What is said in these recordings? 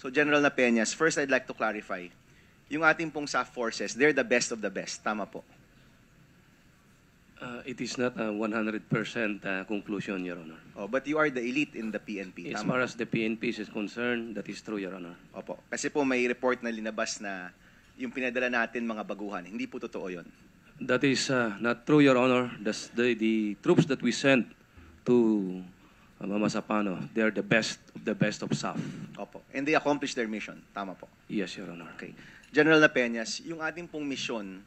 So General Napeñas, first I'd like to clarify. Yung ating pong SAF forces, they're the best of the best. Tama po. It is not a 100% conclusion, Your Honor. Oh, but you are the elite in the PNP. As Tama far po. as the PNP is concerned, that is true, Your Honor. Opo. Kasi po may report na linabas na yung pinadala natin mga baguhan. Hindi po totoo yun. That is not true, Your Honor. The troops that we sent to Mama Sapano, they are the best of SAF. Opo. And they accomplished their mission. Tama po. Yes, Your Honor. Okay. General Napeñas, yung ating pong mission,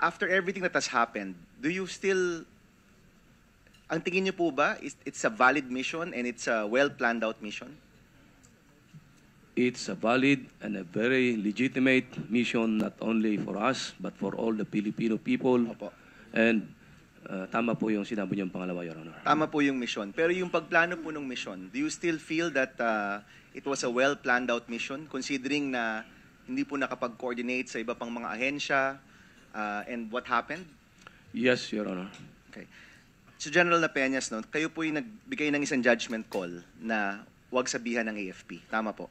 after everything that has happened, do you still, ang tingin niyo po ba, it's a valid mission and it's a well-planned out mission? It's a valid and a very legitimate mission, not only for us, but for all the Filipino people. Opo. And tama po yung sinabi niyong pangalawa, Your Honor. Tama po yung mission. Pero yung pagplano po ng mission, do you still feel that it was a well-planned out mission, considering na hindi po nakapag-coordinate sa iba pang mga ahensya, and what happened? Yes, Your Honor. Okay. So General Napeñas, no, kayo po yung nagbigay ng isang judgment call na huwag sabihan ng AFP. Tama po.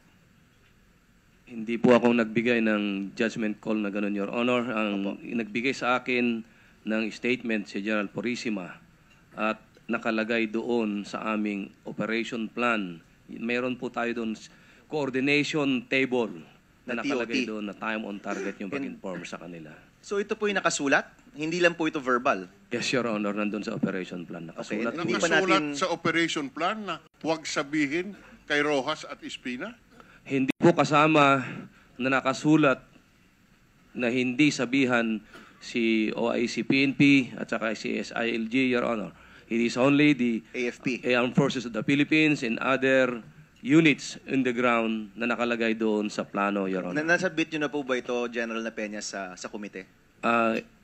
Hindi po ako nagbigay ng judgment call na gano'n, Your Honor. Ang nagbigay sa akin ng statement si General Purisima at nakalagay doon sa aming operation plan. Mayroon po tayo doon coordination table na nakalagay doon na time on target yung pag-inform sa kanila. So ito po yung nakasulat? Hindi lang po ito verbal? Yes, Your Honor, nandun sa operation plan. Nakasulat. Okay. Hindi pa Nakasulat natin- sa operation plan na huwag sabihin kay Rojas at Espina? Hindi po kasama na nakasulat na hindi sabihan si OIC PNP at saka si SILG, Your Honor. It is only the AFP. Armed Forces of the Philippines and other units in the ground na nakalagay doon sa plano, Your Honor. Nasabit nyo na po ba ito, General Napeñas, sa komite?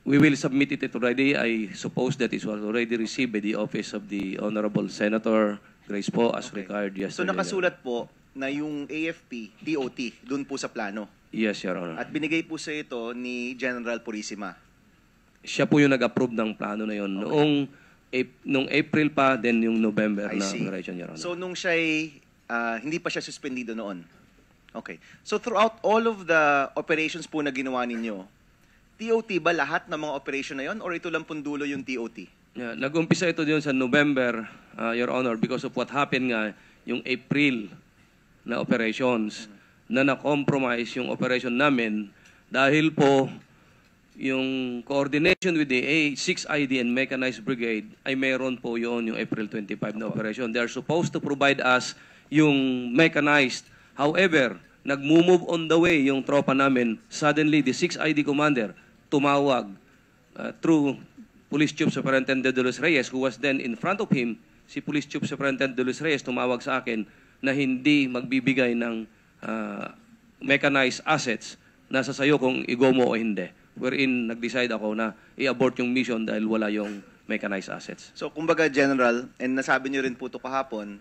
We will submit it already. I suppose that it was already received by the office of the Honorable Senator Grace Poe as required So yesterday. nakasulat po na yung AFP, TOT, dun po sa plano. Yes, Your Honor. At binigay po sa ito ni General Purisima. Siya po yung nag-approve ng plano na yun. Noong April pa, then yung November I na see. operation, Your Honor. So nung siya'y, hindi pa siya suspendido noon. Okay. So throughout all of the operations po na ginawa ninyo, TOT ba lahat ng mga operation na yon or ito lang pundulo yung TOT? Yeah, nag-umpisa ito diyon sa November, Your Honor, because of what happened nga, yung April na operations, na na-compromise yung operation namin dahil po yung coordination with the 6ID and Mechanized Brigade ay mayroon po yun yung April 25 na operation. They are supposed to provide us yung mechanized. However, nag-move on the way yung tropa namin. Suddenly, the 6ID commander tumawag through Police Chief Superintendent De Los Reyes, who was then in front of him. Si Police Chief Superintendent De Los Reyes tumawag sa akin na hindi magbibigay ng mechanized assets na sasayo kung igo mo o hindi. Wherein nag-decide ako na i-abort yung mission dahil wala yung mechanized assets. So kumbaga, General, and nasabi niyo rin po ito kahapon,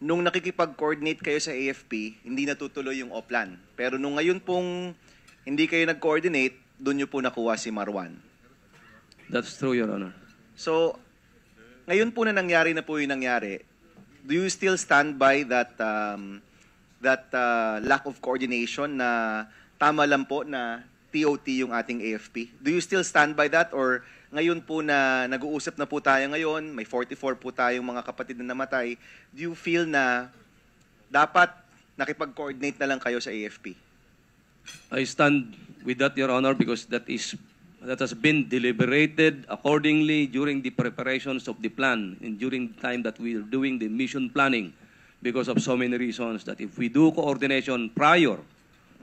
nung nakikipag-coordinate kayo sa AFP, hindi natutuloy yung OPLAN. Pero nung ngayon pong hindi kayo nag-coordinate, doon niyo po nakuha si Marwan. That's true, Your Honor. So, ngayon po na nangyari na po yung nangyari, do you still stand by that lack of coordination na tama lang po na TOT yung ating AFP? Do you still stand by that or ngayon po na nag-uusap na po tayo ngayon, may 44 po tayong mga kapatid na namatay, do you feel na dapat nakipag-coordinate na lang kayo sa AFP? I stand with that, Your Honor, because that has been deliberated accordingly during the preparations of the plan and during the time that we are doing the mission planning because of so many reasons that if we do coordination prior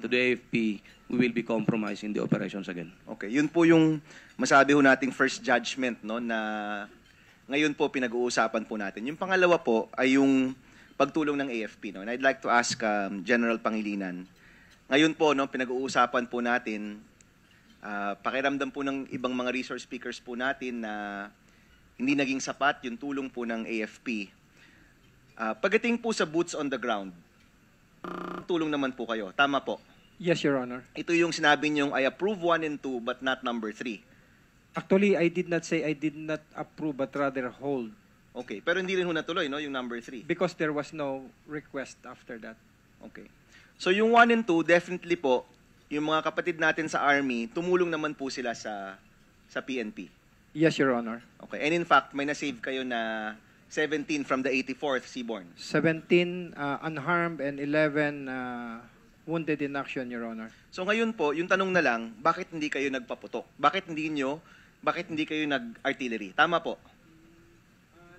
to the AFP, we will be compromising the operations again. Okay, yun po yung masabi ho nating first judgment, no, na ngayon po pinag-uusapan po natin. Yung pangalawa po ay yung pagtulong ng AFP, no. And I'd like to ask General Pangilinan. Ngayon po, no, pinag-uusapan po natin, pakiramdam po ng ibang mga resource speakers po natin na hindi naging sapat yung tulong po ng AFP. Pagdating po sa boots on the ground, tulong naman po kayo. Tama po. Yes, Your Honor. Ito yung sinabi niyong, I approve 1 and 2 but not number 3. Actually, I did not say I did not approve but rather hold Okay, pero hindi rin ho natuloy, no, yung number 3. because there was no request after that. Okay. So yung 1 and 2, definitely po, yung mga kapatid natin sa Army, tumulong naman po sila sa PNP. Yes, Your Honor. Okay. And in fact, may na-save kayo na 17 from the 84th Seaborne. 17 unharmed and 11 wounded in action, Your Honor. So ngayon po, yung tanong na lang, bakit hindi kayo nagpaputok? Bakit hindi kayo nag-artillery? Tama po.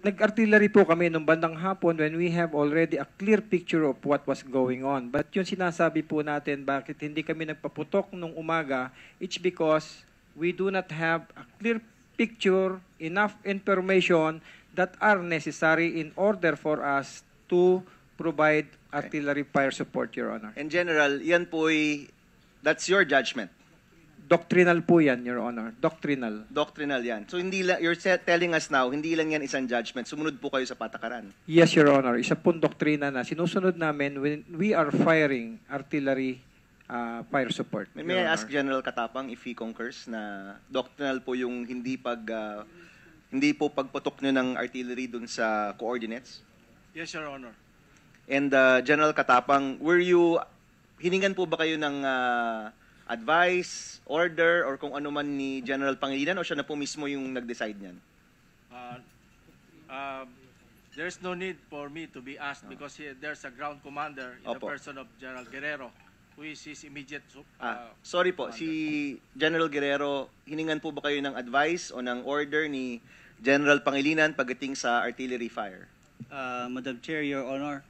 Nag-artillery po kami nung bandang hapon when we have already a clear picture of what was going on. But yung sinasabi po natin, bakit hindi kami nagpaputok nung umaga, it's because we do not have a clear picture, enough information that are necessary in order for us to provide artillery fire support, Your Honor. In general, yan po that's your judgment. Doctrinal po yan, Your Honor. Doctrinal. Doctrinal yan. So you're telling us now, hindi lang yan isang judgment. Sumunod po kayo sa patakaran. Yes, Your Honor. Isa pong doktrina na sinusunod namin when we are firing artillery fire support. May Your I ask Honor. General Katapang if he concurs na doctrinal po yung hindi po pagputok nyo ng artillery dun sa coordinates? Yes, Your Honor. And General Katapang, hiningan po ba kayo ng advice, order, or kung ano man ni General Pangilinan, o siya na po mismo yung nag-decide niyan? There's no need for me to be asked because there's a ground commander in the Opo. person of General Guerrero who is his immediate Sorry po, commander. si General Guerrero, hiningan po ba kayo ng advice o ng order ni General Pangilinan pagdating sa artillery fire? Madam Chair, Your Honor,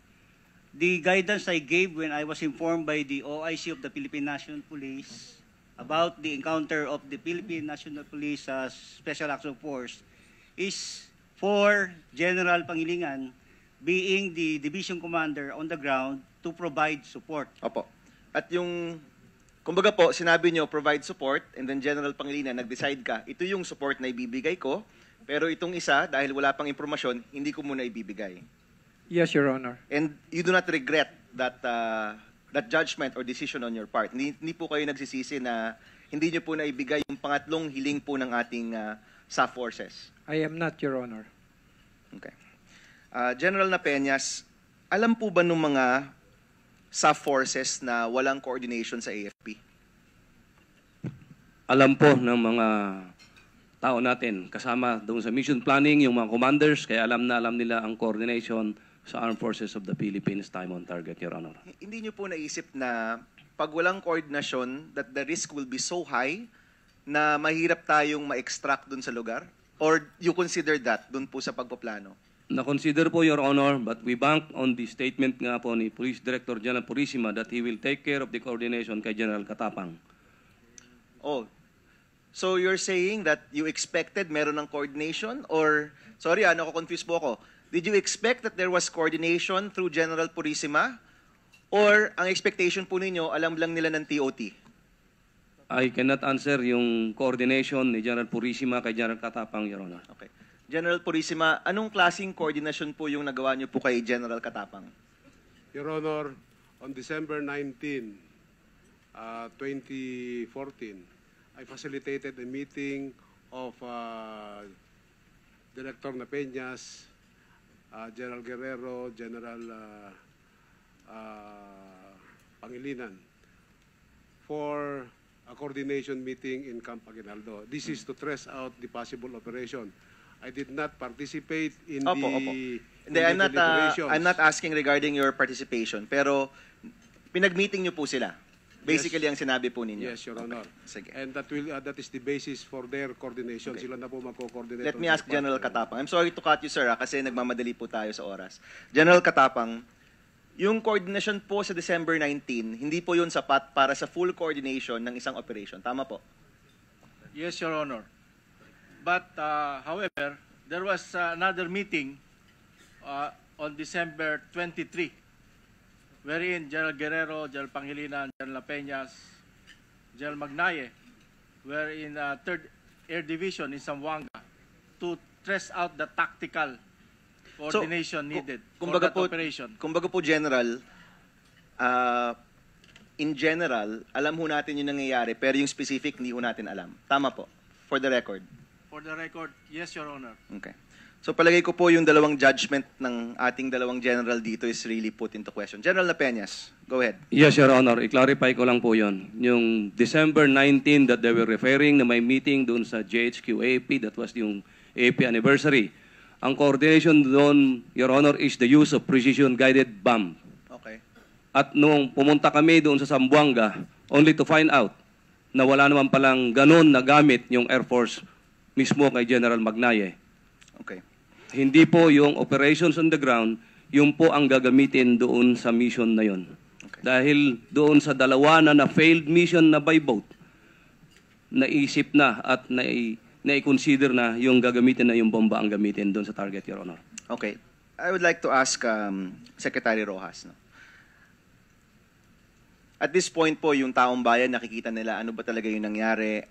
the guidance I gave when I was informed by the OIC of the Philippine National Police about the encounter of the Philippine National Police Special Action Force is for General Pangilinan, being the division commander on the ground, to provide support. Opo. At kumbaga po, sinabi nyo, provide support, and then General Pangilinan, nag-decide ka, ito yung support na ibibigay ko, pero itong isa, dahil wala pang impormasyon, hindi ko muna ibibigay. Yes, Your Honor. And you do not regret that judgment or decision on your part. Hindi po kayo nagsisisi na hindi nyo po naibigay yung pangatlong hiling po ng ating SAF forces. I am not, Your Honor. Okay. General Napeñas, alam po ba nung mga SAF forces na walang coordination sa AFP? Alam po ng mga tao natin, kasama doon sa mission planning, yung mga commanders, kaya alam nila ang coordination sa Armed Forces of the Philippines, time on target, Your Honor. Hindi nyo po naisip na pag walang koordinasyon, that the risk will be so high na mahirap tayong ma-extract dun sa lugar? Or you consider that dun po sa pagpaplano? Na-consider po, Your Honor, but we bank on the statement nga po ni Police Director General Purisima that he will take care of the coordination kay General Katapang. Oh, so you're saying that you expected meron ng coordination? Or, sorry nako-confuse po ako. Did you expect that there was coordination through General Purisima? Or ang expectation po ninyo, alam lang nila ng TOT? I cannot answer yung coordination ni General Purisima kay General Katapang, Your Honor. Okay. General Purisima, anong klaseng coordination po yung nagawa niyo po kay General Katapang? Your Honor, on December 19, 2014, I facilitated a meeting of Director Napeñas, General Guerrero, General Pangilinan for a coordination meeting in Camp Aguinaldo. This is to trace out the possible operation. I did not participate in Opo. the Hindi, deliberations. I'm not asking regarding your participation, pero pinag-meeting niyo po sila. Basically, ang sinabi po ninyo. Yes, Your Honor. Sige. And that is the basis for their coordination. Okay. Sila na po magko-coordinate. Let on me this ask part. General Katapang. I'm sorry to cut you, sir, kasi nagmamadali po tayo sa oras. General Katapang, yung coordination po sa December 19, hindi po yun sapat para sa full coordination ng isang operation. Tama po? Yes, Your Honor. But, however, there was another meeting on December 23, wherein General Guerrero, General Pangilinan, General Peñas, General Magnaye were in 3rd Air Division in Zamboanga to trace out the tactical coordination needed for that operation. Kumbaga po, General, in general, alam ho natin yung nangyayari, pero yung specific, hindi ho natin alam. Tama po? For the record. For the record, yes, Your Honor. Okay. So palagay ko po yung dalawang judgment ng ating dalawang general dito is really put into question. General Napeñas, go ahead. Yes, Your Honor. I-clarify ko lang po yon. Yung December 19 that they were referring na may meeting doon sa JHQ AP, that was yung AP anniversary. Ang coordination doon, Your Honor, is the use of precision-guided bomb. Okay. At nung pumunta kami doon sa Zamboanga, only to find out na wala naman palang ganun na gamit yung Air Force mismo kay General Magnaye. Okay. Hindi po yung operations on the ground, yung po ang gagamitin doon sa mission na yon. Okay. Dahil doon sa dalawa na failed mission na by boat, naisip na at na-consider na yung gagamitin na yung bomba ang gamitin doon sa target, Your Honor. Okay. I would like to ask Secretary Rojas. No? At this point po, yung taong bayan, nakikita nila ano ba talaga yung nangyari.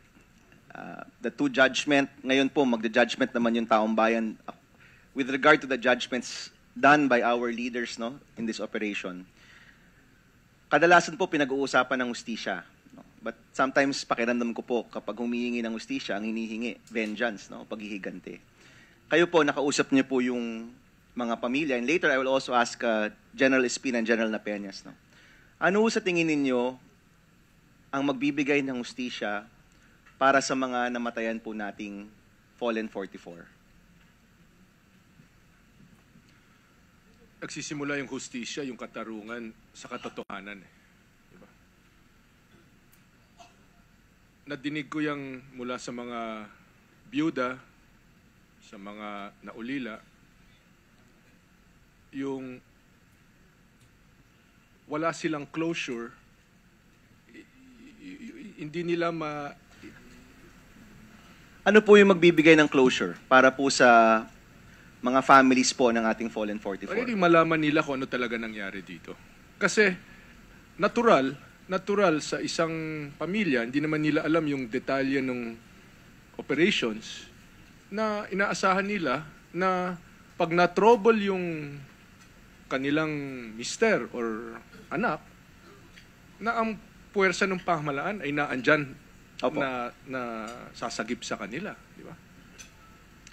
The two judgment, ngayon po, magda-judgment naman yung taong bayan with regard to the judgments done by our leaders, no, in this operation. Kadalasan po pinag-uusapan ng hustisya. No? But sometimes pakiramdam ko po kapag humihingi ng hustisya, ang hinihingi, vengeance, no, paghihiganti. Kayo po, nakausap niyo po yung mga pamilya. And later, I will also ask General Espina and General Napeñas. No? Ano sa tingin ninyo ang magbibigay ng hustisya para sa mga namatayan po nating Fallen 44? Nagsisimula yung hustisya, yung katarungan sa katotohanan. Diba? Nadinig ko yung mula sa mga byuda, sa mga naulila, yung wala silang closure, hindi nila Ano po yung magbibigay ng closure para po sa mga families po ng ating Fallen 44? Really malaman nila kung ano talaga nangyari dito. Kasi natural sa isang pamilya, hindi naman nila alam yung detalye ng operations na inaasahan nila na pag na-trouble yung kanilang mister or anak, na ang puwersa ng pamahalaan ay naandyan na sasagip sa kanila. Di ba?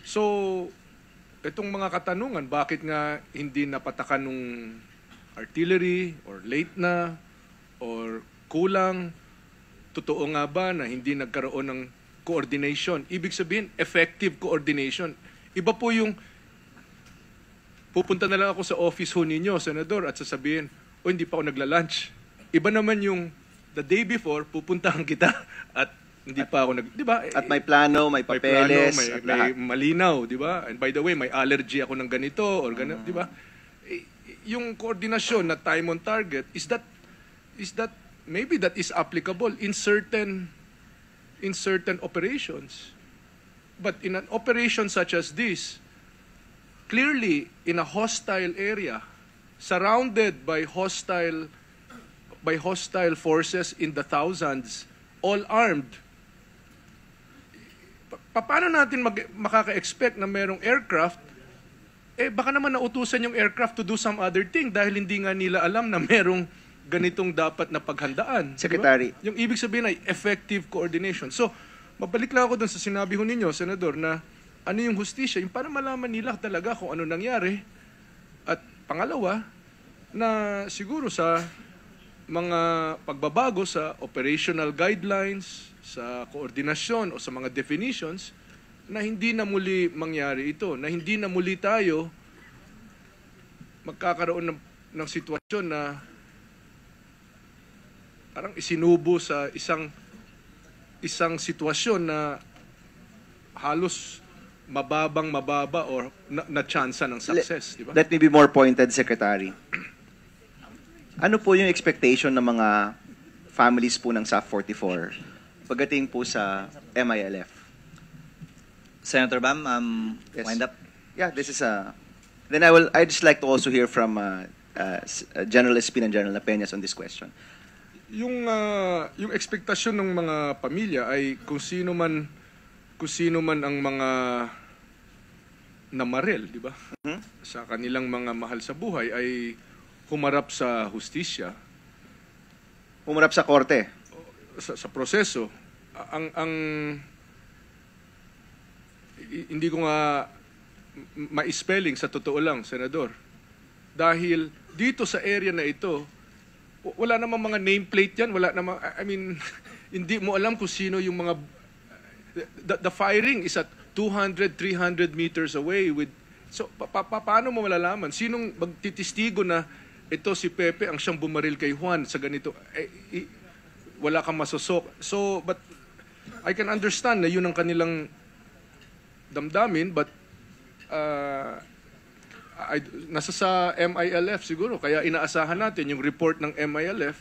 So, itong mga katanungan, bakit nga hindi napatakan ng artillery or late na or kulang? Totoo nga ba na hindi nagkaroon ng coordination? Ibig sabihin, effective coordination. Iba po yung pupunta na lang ako sa office ho ninyo, Senador, at sasabihin, hindi pa ako nagla-lunch. Iba naman yung the day before, pupuntahan kita at hindi pa ako di ba? At may plano, may papeles, may malinaw, di ba? And by the way, may allergy ako ng ganito or ganito, di ba? Yung koordinasyon na time on target is that maybe that is applicable in certain operations. But in an operation such as this, clearly in a hostile area, surrounded by hostile forces in the thousands, all armed, paano natin makaka-expect na merong aircraft, baka naman nautusan yung aircraft to do some other thing dahil hindi nga nila alam na merong ganitong dapat na paghandaan. Secretary. Diba? Yung ibig sabihin ay effective coordination. So, mabalik lang ako dun sa sinabi ho ninyo, Senador, na ano yung hustisya, yung para malaman nila talaga kung ano nangyari. At pangalawa, na siguro sa mga pagbabago sa operational guidelines, sa koordinasyon o sa mga definitions, na hindi na muli mangyari ito, na hindi na muli tayo magkakaroon ng sitwasyon na parang isinubo sa isang sitwasyon na halos mababa or na-tsansa ng success. Diba? Let me be more pointed, Secretary. Ano po yung expectation ng mga families po ng SAF 44 pagdating po sa MILF? Senator Bam, Yes. wind up. Yeah, this is then I'd just like to also hear from General Espina and General Napeñas on this question. Yung ekspektasyon ng mga pamilya ay kung sino man ang mga namarel, di ba? Sa kanilang mga mahal sa buhay ay humarap sa hustisya, Humarap sa korte. sa proseso. Hindi ko nga ma-spelling sa totoo lang, Senador. Dahil dito sa area na ito, wala namang mga nameplate yan, wala namang, I mean, hindi mo alam kung sino yung mga, the firing is at 200, 300 meters away with, so paano mo malalaman? Sinong magtitistigo na ito si Pepe ang siyang bumaril kay Juan sa ganito? Wala kang masosok. So, but I can understand na yun ang kanilang damdamin, but nasa sa MILF siguro, kaya inaasahan natin yung report ng MILF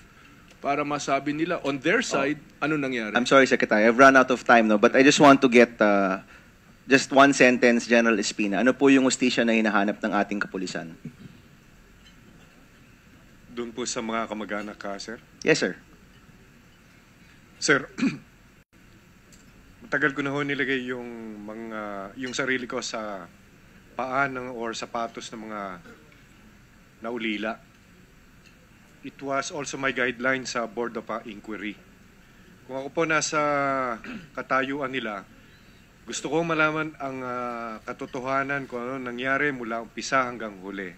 para masabi nila on their side ano nangyari. I'm sorry, Secretary. I've run out of time, no, but I just want to get just one sentence, General Espina. Ano po yung hustisya na hinahanap ng ating kapulisan? Doon po sa mga kamag-anak ka, sir? Yes, sir. Sir, matagal ko na ho nilagay yung sarili ko sa paan or sapatos ng mga naulila. It was also my guideline sa Board of Inquiry. Kung ako po nasa katayuan nila, gusto ko malaman ang katotohanan kung ano nangyari mula umpisa hanggang huli.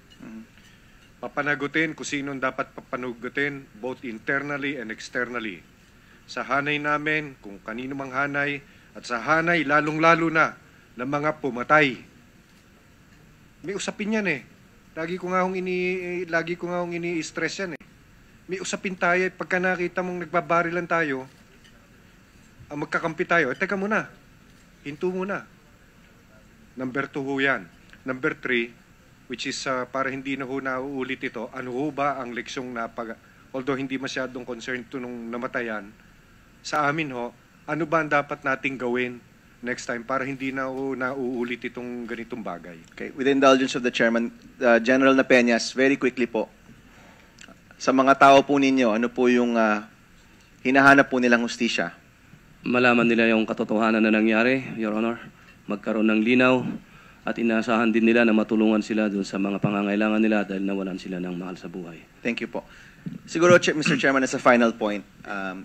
Papanagutin kung sino dapat papanagutin both internally and externally. Sa hanay namin, kung kanino mang hanay, at sa hanay lalong-lalo na ng mga pumatay. May usapin yan eh. Lagi ko nga hong ini-stress yan eh. May usapin tayo at pagka nakita mong nagbabarilan tayo, magkakampi tayo, teka muna, hinto muna. Number 2 ho yan. Number 3, which is para hindi na ho nauulit ito, ano ho ba ang leksyong although hindi masyadong concerned to nung namatayan, sa amin ho, ano ba ang dapat nating gawin next time para hindi na nauulit itong ganitong bagay? Okay, with the indulgence of the Chairman, General Napeñas, very quickly po, sa mga tao po ninyo, ano po yung hinahanap po nilang hustisya? Malaman nila yung katotohanan na nangyari, Your Honor. Magkaroon ng linaw at inaasahan din nila na matulungan sila dun sa mga pangangailangan nila dahil nawalan sila ng mahal sa buhay. Thank you po. Siguro, Mr. Chairman, as a final point,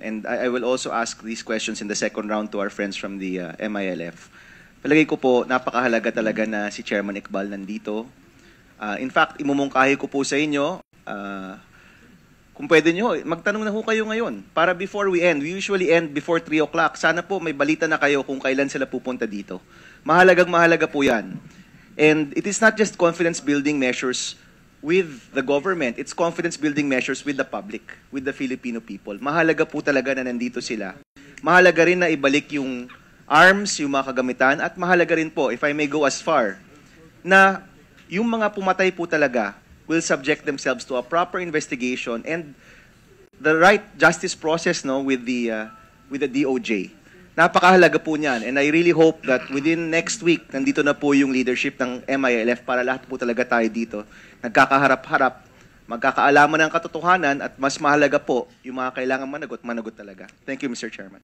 and I will also ask these questions in the second round to our friends from the MILF. Palagay ko po, napakahalaga talaga na si Chairman Iqbal nandito. In fact, imumungkahi ko po sa inyo, kung pwede nyo, magtanong na ho kayo ngayon. Para before we usually end before 3 o'clock. Sana po may balita na kayo kung kailan sila pupunta dito. Mahalagang-mahalaga po yan. And it is not just confidence-building measures with the government. It's confidence-building measures with the public, with the Filipino people. Mahalaga po talaga na nandito sila. Mahalaga rin na ibalik yung arms, yung mga kagamitan, at mahalaga rin po, if I may go as far, na yung mga pumatay po talaga will subject themselves to a proper investigation and the right justice process with the DOJ. Napakahalaga po niyan, and I really hope that within next week nandito na po yung leadership ng MILF para lahat po talaga tayo dito nagkakaharap-harap, magkakaalaman ng katotohanan, at mas mahalaga po yung mga kailangan managot talaga. Thank you, Mr. Chairman.